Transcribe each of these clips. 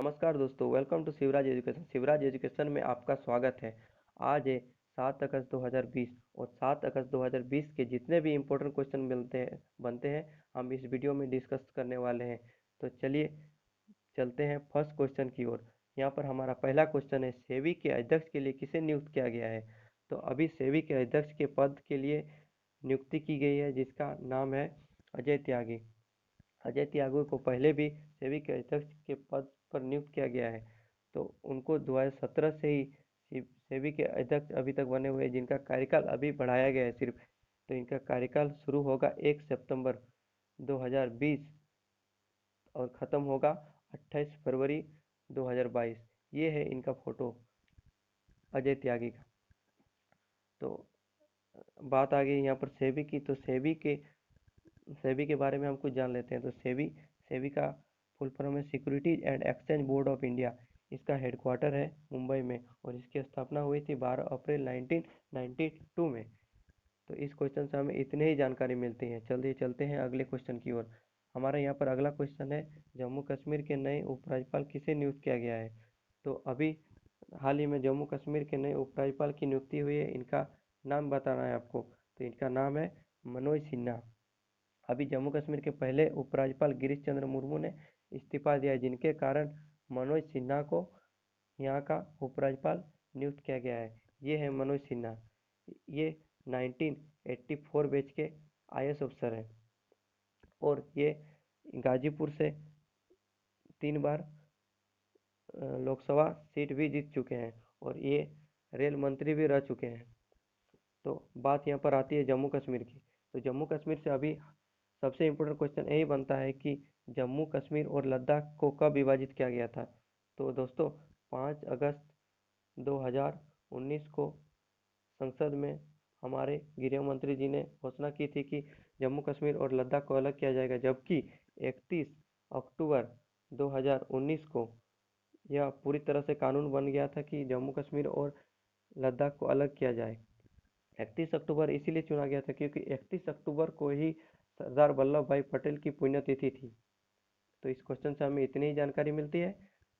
नमस्कार दोस्तों, welcome to Shivraj education. Shivraj education में आपका स्वागत है। आज है 7 अगस्त 2020 और 7 अगस्त 2020 के जितने भी इम्पोर्टेंट क्वेश्चन बनते हैं हम इस वीडियो में डिस्कस करने वाले हैं। तो चलिए चलते हैं फर्स्ट क्वेश्चन की ओर। यहाँ पर हमारा पहला क्वेश्चन है, सेबी के अध्यक्ष के लिए किसे नियुक्त किया गया है? तो अभी सेबी के अध्यक्ष के पद के लिए नियुक्ति की गई है जिसका नाम है अजय त्यागी। अजय त्यागी को पहले भी सेबी के अध्यक्ष के पद पर नियुक्त किया गया है। तो उनको 2017 से ही सेबी के अध्यक्ष अभी तक बने हुए हैं, जिनका कार्यकाल अभी बढ़ाया गया है सिर्फ। तो इनका कार्यकाल शुरू होगा 1 सितंबर 2020 और ख़त्म होगा 28 फरवरी 2022। ये है इनका फोटो अजय त्यागी का। तो बात आ गई यहाँ पर सेबी की। तो सेबी के बारे में हम कुछ जान लेते हैं। तो सेबी का फुल फॉर्म है securities and exchange board of India. इसका हेडक्वार्टर है मुंबई में और इसकी स्थापना हुई थी 12 अप्रैल 1992 में। तो इस क्वेश्चन से हमें इतने ही जानकारी मिलती है। चलिए चलते हैं अगले क्वेश्चन की ओर। हमारा यहाँ पर अगला क्वेश्चन है, जम्मू कश्मीर के नए उपराज्यपाल किसे नियुक्त किया गया है? तो अभी हाल ही में जम्मू कश्मीर के नए उपराज्यपाल की नियुक्ति हुई है। इनका नाम बताना है आपको। तो इनका नाम है मनोज सिन्हा। अभी जम्मू कश्मीर के पहले उपराज्यपाल गिरीश चंद्र मुर्मू ने इस्तीफा दिया, जिनके कारण मनोज सिन्हा को यहाँ का उपराज्यपाल नियुक्त किया गया है। ये है मनोज सिन्हा। ये 1984 बैच के आईएएस अफसर हैं और ये गाजीपुर से 3 बार लोकसभा सीट भी जीत चुके हैं और ये रेल मंत्री भी रह चुके हैं। तो बात यहाँ पर आती है जम्मू कश्मीर की। तो जम्मू कश्मीर से अभी सबसे इम्पोर्टेंट क्वेश्चन यही बनता है कि जम्मू कश्मीर और लद्दाख को कब विभाजित किया गया था? तो दोस्तों 5 अगस्त 2019 को संसद में हमारे गृह मंत्री जी ने घोषणा की थी कि जम्मू कश्मीर और लद्दाख को अलग किया जाएगा, जबकि 31 अक्टूबर 2019 को यह पूरी तरह से कानून बन गया था कि जम्मू कश्मीर और लद्दाख को अलग किया जाए। 31 अक्टूबर इसीलिए चुना गया था क्योंकि 31 अक्टूबर को ही सरदार वल्लभ भाई पटेल की पुण्यतिथि थी। तो इस क्वेश्चन से हमें इतनी ही जानकारी मिलती है।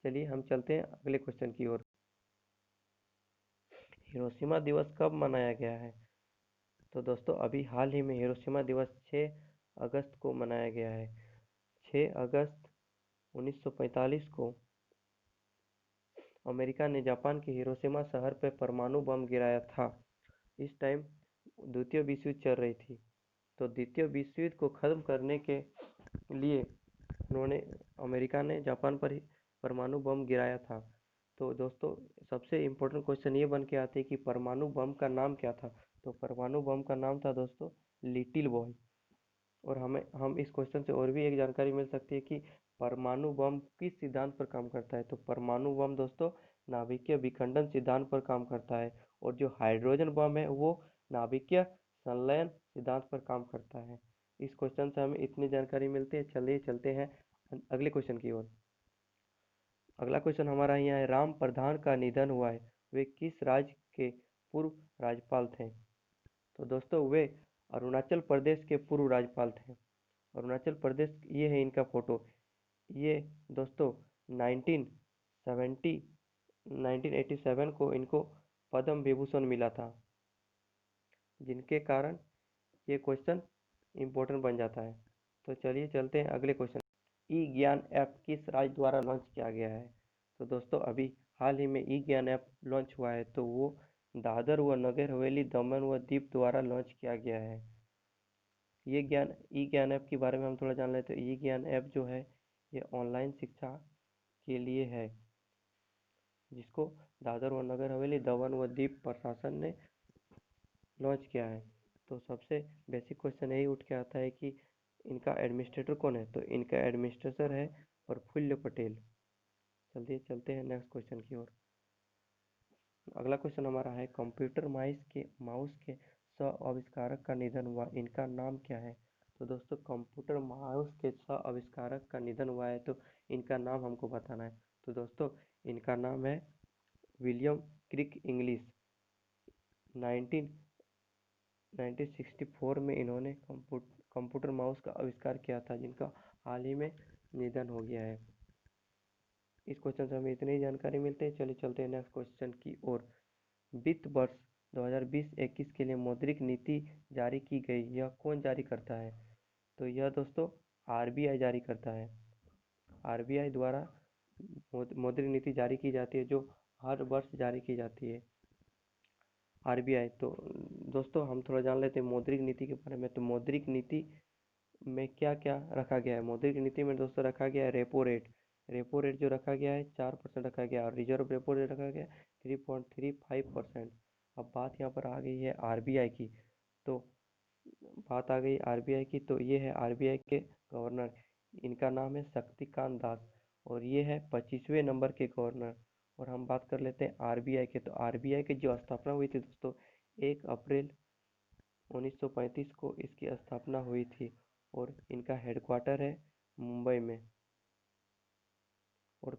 चलिए हम चलते हैं अगले क्वेश्चन की ओर। हिरोशिमा दिवस कब मनाया गया है? तो दोस्तों अभी हाल ही में हिरोशिमा दिवस 6 अगस्त को मनाया गया है। 6 अगस्त 1945 को अमेरिका ने जापान के हिरोशिमा शहर पर परमाणु बम गिराया था। इस टाइम द्वितीय विश्व युद्ध चल रही थी। तो द्वितीय विश्व युद्ध को खत्म करने के लिए उन्होंने अमेरिका ने जापान पर परमाणु बम गिराया था। तो दोस्तों सबसे इम्पोर्टेंट क्वेश्चन ये बन के आते हैं कि परमाणु बम का नाम क्या था? तो परमाणु बम का नाम था दोस्तों लिटिल बॉय। और हम इस क्वेश्चन से और भी एक जानकारी मिल सकती है कि परमाणु बम किस सिद्धांत पर काम करता है? तो परमाणु बम दोस्तों नाभिकीय विखंडन सिद्धांत पर काम करता है और जो हाइड्रोजन बम है वो नाभिकीय संलयन सिद्धांत पर काम करता है। इस क्वेश्चन से हमें इतनी जानकारी मिलती है। चलिए चलते हैं अगले क्वेश्चन की ओर। अगला क्वेश्चन हमारा यहाँ है, राम प्रधान का निधन हुआ है, वे किस राज्य के पूर्व राज्यपाल थे? तो दोस्तों वे अरुणाचल प्रदेश के पूर्व राज्यपाल थे। अरुणाचल प्रदेश, ये है इनका फोटो। ये दोस्तों 1970 1987 को इनको पद्म विभूषण मिला था, जिनके कारण ये क्वेश्चन इम्पोर्टेंट बन जाता है। तो चलिए चलते हैं अगले क्वेश्चन। ई ज्ञान ऐप किस राज्य द्वारा लॉन्च किया गया है? तो दोस्तों अभी हाल ही में ई ज्ञान ऐप लॉन्च हुआ है। तो वो दादर व नगर हवेली, दमन व दीव द्वारा लॉन्च किया गया है। ई ज्ञान ऐप के बारे में हम थोड़ा जान लेते हैं। ई ज्ञान ऐप जो है ये ऑनलाइन शिक्षा के लिए है, जिसको दादर व नगर हवेली, दमन व दीव प्रशासन ने लॉन्च किया है। तो सबसे बेसिक क्वेश्चन यही उठ के आता है कि इनका एडमिनिस्ट्रेटर कौन है? तो इनका एडमिनिस्ट्रेटर है प्रफुल्ल पटेल। चलिए चलते हैं नेक्स्ट क्वेश्चन की ओर। अगला क्वेश्चन हमारा है, कंप्यूटर माउस के सह आविष्कारक का निधन हुआ, इनका नाम क्या है? तो दोस्तों कंप्यूटर माउस के सह आविष्कारक का निधन हुआ है, तो इनका नाम हमको बताना है। तो दोस्तों इनका नाम है विलियम क्रिक इंग्लिश। 1964 में इन्होंने कंप्यूटर माउस का आविष्कार किया था, जिनका हाल ही में निधन हो गया है। इस क्वेश्चन से हमें इतनी ही जानकारी मिलती है। चलिए चलते हैं नेक्स्ट क्वेश्चन की ओर। वित्त वर्ष 2020-21 के लिए मौद्रिक नीति जारी की गई, यह कौन जारी करता है? तो यह दोस्तों आरबीआई जारी करता है। आरबीआई द्वारा मौद्रिक नीति जारी की जाती है, जो हर वर्ष जारी की जाती है आरबीआई। तो दोस्तों हम थोड़ा जान लेते हैं मौद्रिक नीति के बारे में। तो मौद्रिक नीति में क्या क्या रखा गया है? मौद्रिक नीति में दोस्तों रखा गया है रेपो रेट। रेपो रेट जो रखा गया है 4% रखा गया, और रिजर्व रेपो रेट रखा गया 3.35%। अब बात यहाँ पर आ गई है आरबीआई की। तो बात आ गई आरबीआई की, तो ये है आरबीआई के गवर्नर। इनका नाम है शक्तिकांत दास, और ये है 25वें नंबर के गवर्नर। और हम बात कर लेते हैं आरबीआई के। तो आरबीआई की जो स्थापना हुई थी दोस्तों 1 अप्रैल 1935 को इसकी स्थापना हुई थी, और इनका हेडक्वार्टर है मुंबई में। और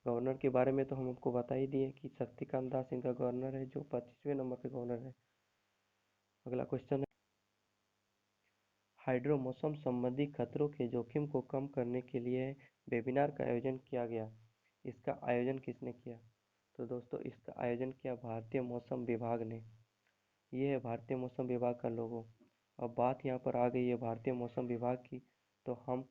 गवर्नर के बारे में तो हम आपको बता ही दिए कि शक्तिकांत दास इनका गवर्नर है, जो 25वें नंबर के गवर्नर है। अगला क्वेश्चन है, हाइड्रो मौसम संबंधी खतरों के जोखिम को कम करने के लिए वेबिनार का आयोजन किया गया। इसका आयोजन किसने किया? तो दोस्तों इसका आयोजन किया भारतीय मौसम विभाग ने। ये है भारतीय मौसम विभाग का लोगो। अब बात यहाँ पर आ गई है भारतीय मौसम विभाग की, तो हम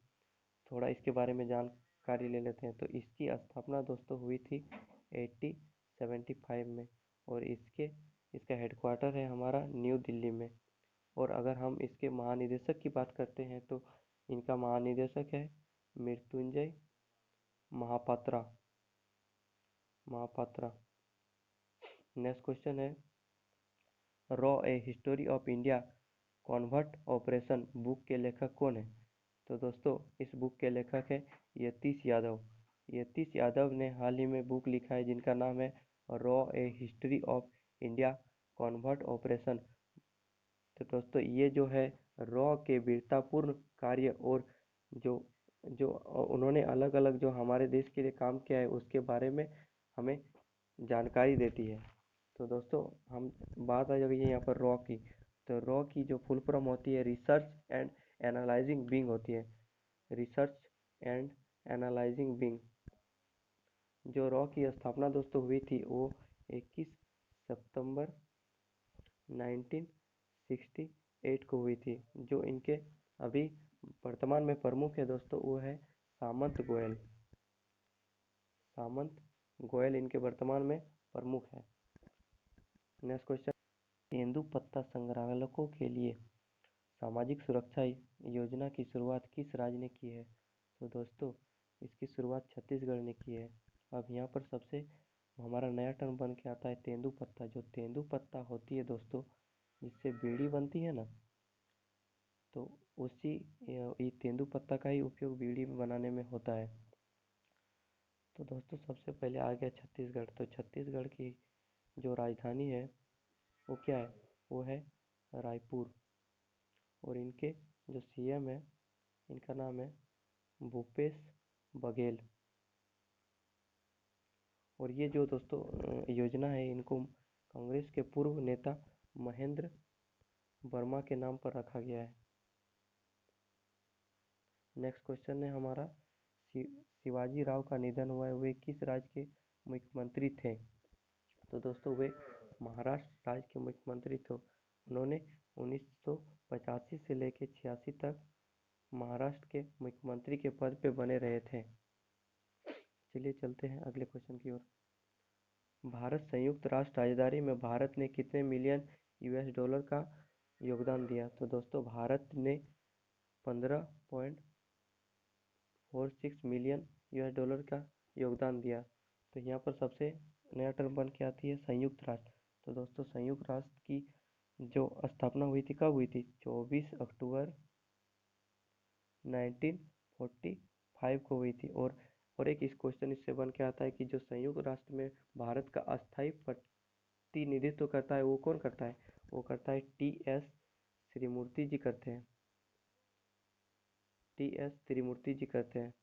थोड़ा इसके बारे में जानकारी ले लेते हैं। तो इसकी स्थापना दोस्तों हुई थी 1875 में, और इसका हेडक्वार्टर है हमारा न्यू दिल्ली में। और अगर हम इसके महानिदेशक की बात करते हैं, तो इनका महानिदेशक है मृत्युंजय महापात्रा। नेक्स्ट क्वेश्चन है, raw A history of India convert operation book के लेखक कौन है? तो दोस्तों इस बुक के लेखक है यतीश यादव। यतीश यादव ने हाल ही में बुक लिखा है जिनका नाम है raw A history of India convert operation. तो दोस्तों ये जो है रॉ के वीरतापूर्ण कार्य, और जो जो उन्होंने अलग अलग जो हमारे देश के लिए काम किया है उसके बारे में हमें जानकारी देती है। तो दोस्तों हम बात आ जाएगी यहाँ पर रॉ की। तो रॉ की जो फुल फॉर्म होती है रिसर्च एंड एनालाइजिंग विंग होती है। Research and analysing wing. जो रॉ की स्थापना दोस्तों हुई थी वो 21 सितंबर 1968 को हुई थी। जो इनके अभी वर्तमान में प्रमुख है दोस्तों वो है सामंत गोयल। सामंत गोयल इनके वर्तमान में प्रमुख है। नेक्स्ट क्वेश्चन, तेंदुपत्ता संग्राहकों के लिए सामाजिक सुरक्षा योजना की शुरुआत किस राज्य ने की है? तो दोस्तों इसकी शुरुआत छत्तीसगढ़ ने की है। अब यहाँ पर सबसे हमारा नया टर्म बन के आता है तेंदुपत्ता। जो तेंदुपत्ता होती है दोस्तों जिससे बीड़ी बनती है ना, तो उसी ये तेंदुपत्ता का ही उपयोग बीड़ी बनाने में होता है। तो दोस्तों सबसे पहले आ गया छत्तीसगढ़। तो छत्तीसगढ़ की जो राजधानी है वो क्या है? वो है रायपुर। और इनके जो सीएम है इनका नाम है भूपेश बघेल। और ये जो दोस्तों योजना है इनको कांग्रेस के पूर्व नेता महेंद्र वर्मा के नाम पर रखा गया है। नेक्स्ट क्वेश्चन है हमारा, शिवाजी राव का निधन हुआ है, वे किस राज्य के मुख्यमंत्री थे? तो दोस्तों वे महाराष्ट्र राज्य के मुख्यमंत्री थे। उन्होंने 1985 से लेकर 86 तक महाराष्ट्र के मुख्यमंत्री के पद पे बने रहे थे। चलिए चलते हैं अगले क्वेश्चन की ओर। भारत संयुक्त राष्ट्र साझेदारी में भारत ने कितने मिलियन यूएस डॉलर का योगदान दिया? तो दोस्तों भारत ने 15.46 मिलियन यूएस डॉलर का योगदान दिया। तो यहाँ पर सबसे नया टर्म बन के आती है संयुक्त राष्ट्र। तो दोस्तों संयुक्त राष्ट्र की जो स्थापना हुई थी कब हुई थी? 24 अक्टूबर 1945 को हुई थी। और एक इस क्वेश्चन इससे बन के आता है कि जो संयुक्त राष्ट्र में भारत का अस्थायी प्रतिनिधित्व करता है वो कौन करता है? वो करता है टी.एस. त्रिमूर्ति जी करते हैं। टी.एस. त्रिमूर्ति जी करते हैं।